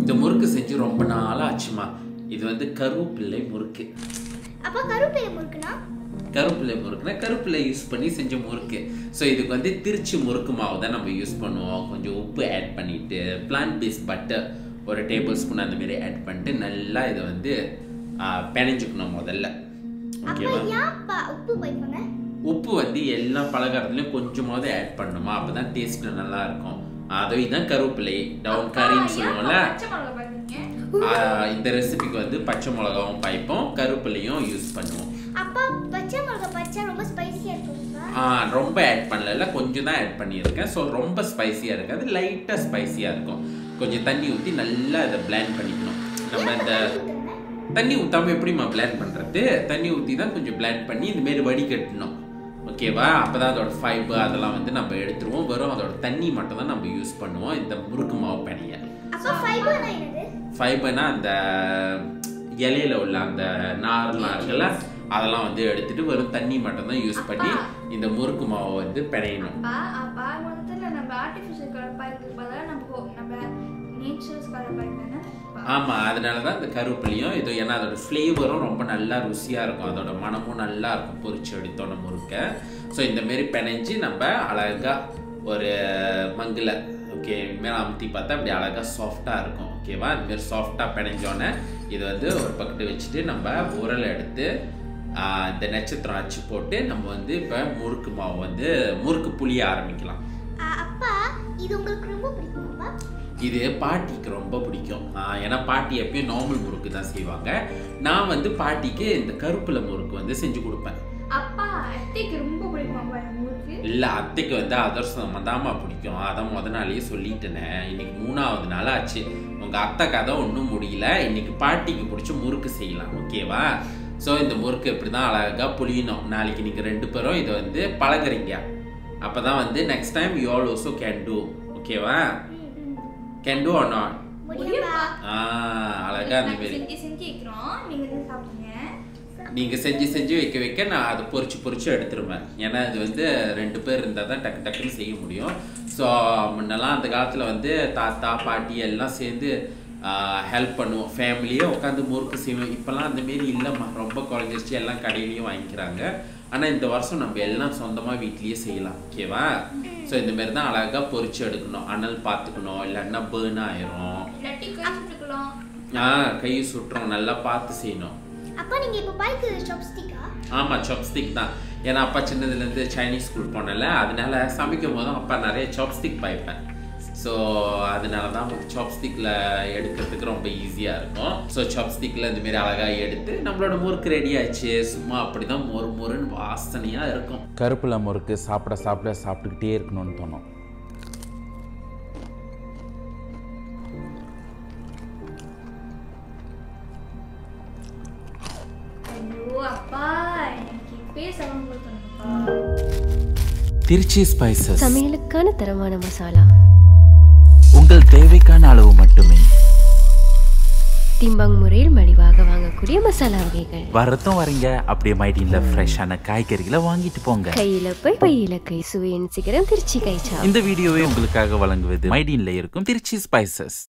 இந்த முறுக்கு செஞ்சு ரொம்ப நாளா ஆச்சுமா. இது வந்து கருவேப்பிள்ளை முறுக்கு. அப்ப கருவேப்பிள்ளை முறுக்குனா கருவேப்பிள்ளை யூஸ் பண்ணி செஞ்ச முறுக்கு. ஸோ இதுக்கு வந்து திருச்சி முறுக்கு மாவு தான் நம்ம யூஸ் பண்ணுவோம். கொஞ்சம் உப்பு ஆட் பண்ணிட்டு பிளான்ட் பேஸ்ட் பட்டர் ஒரு டேபிள் ஸ்பூன் அந்த மாதிரி ஆட் பண்ணிட்டு நல்லா இதை வந்து பிணைஞ்சுக்கணும் முதல்ல. ஓகேவா? உப்பு வந்து எல்லா பலகாரத்துலையும் கொஞ்சமாவது ஆட் பண்ணணுமா, அப்பதான் டேஸ்ட் நல்லா இருக்கும். அதுதான் கருவேப்பிலை டவுன் கரின்னு சொல்லுவோம்ல. இந்த ரெசிபிக்கு வந்து பச்சை மிளகாவும் பாய்ப்போம், கருவேப்பிலையும் யூஸ் பண்ணுவோம். ரொம்ப ஆட் பண்ணல, கொஞ்சம் தான் ஆட் பண்ணியிருக்கேன். ஸோ ரொம்ப ஸ்பைசியாக இருக்காது, லைட்டாக ஸ்பைசியாக இருக்கும். கொஞ்சம் தண்ணி ஊற்றி நல்லா அதை பிளெண்ட் பண்ணிக்கணும். நம்ம இந்த தண்ணி ஊற்றாமல் எப்படிமா பிளெண்ட் பண்ணுறது? தண்ணி ஊற்றி தான் கொஞ்சம் பிளெண்ட் பண்ணி இந்தமாரி வடிகட்டணும். ஓகேவா? அப்போ தான் அதோட ஃபைபர் அதெல்லாம் வந்து நம்ம எடுத்துருவோம். வெறும் அதோட தண்ணி மட்டும் தான் நம்ம யூஸ் பண்ணுவோம் இந்த முறுக்கு மாவு பணியை. ஃபைபர்னா அந்த இலையில உள்ள அந்த நார்லாம் இருக்குல்ல, அதெல்லாம் வந்து எடுத்துட்டு வெறும் தண்ணி மட்டும் தான் யூஸ் பண்ணி இந்த முறுக்கு மாவை வந்து பிணையணும். ஆமா, அதனாலதான் இந்த கருவேப்பிலையும் இது, ஏன்னா அதோட ஃப்ளேவரும் ரொம்ப நல்லா ருசியா இருக்கும், அதோட மனமும் நல்லா இருக்கும் பொரிச்சு எடுத்தோன்னு முறுக்க. ஸோ இந்த மாரி பிணைஞ்சு நம்ம அழகா ஒரு மங்கில ஓகே மேலே அமுத்தி பார்த்தா அப்படி அழகா சாஃப்டா இருக்கும். ஓகேவா? இந்த மாதிரி சாஃப்டா பிணைஞ்சோன்னே இது வந்து ஒரு பக்கத்து வச்சுட்டு நம்ம உரலை எடுத்து இந்த நட்சத்திரம் அச்சு போட்டு நம்ம வந்து இப்போ முறுக்கு மாவு வந்து முறுக்கு புளிய ஆரம்பிக்கலாம். இது பாட்டிக்கு ரொம்ப பிடிக்கும். ஏன்னா பாட்டி எப்பயும் நார்மல் முறுக்கு தான் செய்வாங்க. நான் வந்து பாட்டிக்கு இந்த கருவேப்பிலை முறுக்கு வந்து செஞ்சு கொடுப்பேன். இல்லை, அத்தைக்கு வந்து அதர்சம் தாமா பிடிக்கும். அதான் முத நாளையே சொல்லிட்டேனே. இன்னைக்கு 3வது நாள் ஆச்சு. உங்க அத்தை கதை ஒன்றும் முடியல. இன்னைக்கு பாட்டிக்கு பிடிச்ச முறுக்கு செய்யலாம். ஓகேவா? ஸோ இந்த முறுக்கு இப்படி தான் அழகாக புளியணும். நாளைக்கு நீங்கள் 2 பேரும் இதை வந்து பழகுறீங்க. அப்போ தான் வந்து next time you all also can do. ஓகேவா? Can do or not? அழகா அந்த மாதிரி நீங்கள் செஞ்சு வைக்க நான் அதை பொரிச்சு எடுத்துருவேன். ஏன்னா இது வந்து 2 பேர் இருந்தால் தான் டக்குன்னு செய்ய முடியும். ஸோ முன்னெல்லாம் அந்த காலத்தில் வந்து தாத்தா பாட்டி எல்லாம் சேர்ந்து ஹெல்ப் பண்ணுவோம். ஃபேமிலியே உட்காந்து முறுக்கு செய்வோம். இப்போல்லாம் அந்தமாரி இல்லைம்மா, ரொம்ப குறைஞ்சிருச்சு, எல்லாம் கடையிலையும் வாங்கிக்கிறாங்க. ஆனால் இந்த வருஷம் நம்ம எல்லாம் சொந்தமாக வீட்லேயே செய்யலாம். ஓகேவா? ஸோ இந்தமாரி தான் அழகாக பொரிச்சு எடுக்கணும். அனல் பார்த்துக்கணும், இல்லைன்னா பேர்ன் ஆயிரும். கை சுட்டுறோம், நல்லா பார்த்து செய்யணும். ஆமா, சாப்ஸ்டிக் தான். ஏன்னா அப்பா சின்னதுலேருந்து சைனீஸ் ஸ்கூல் போனல, அதனால சமைக்கும் போதும் அப்பா நிறைய சாப்ஸ்டிக் பாய்ப்பேன். ஸோ அதனால தான் சாப்ஸ்டிக்கில் எடுக்கிறதுக்கு ரொம்ப ஈஸியாக இருக்கும். ஸோ சாப்ஸ்டிக்கில் இந்தமாரி அழகாக எடுத்து நம்மளோட முறுக்கு ரெடி ஆச்சு. சும்மா அப்படி தான் மொறுன்னு வாசனையாக இருக்கும். கருப்பில் முறுக்கு சாப்பிட்டுக்கிட்டே இருக்கணும்னு தோணும். திருச்சி ஸ்பைசஸ், சமையலுக்கான தரமான மசாலா, உங்கள் தேவைக்கான அளவு மட்டுமே. திம்பங் முறையில் மலிவாக வாங்கக்கூடிய மசாலா வகைகள். வரதும் வரீங்க, அப்படியே மைடின்ல ஃப்ரெஷ்ஷான காய்கறிகளை வாங்கிட்டு போங்க. கையில போய் பையில கை, சுவையின் சிகரம் திருச்சி கைச்சா. இந்த வீடியோவை உங்களுக்காக வழங்குவது மைடின்ல இருக்கும் திருச்சி ஸ்பைசஸ்.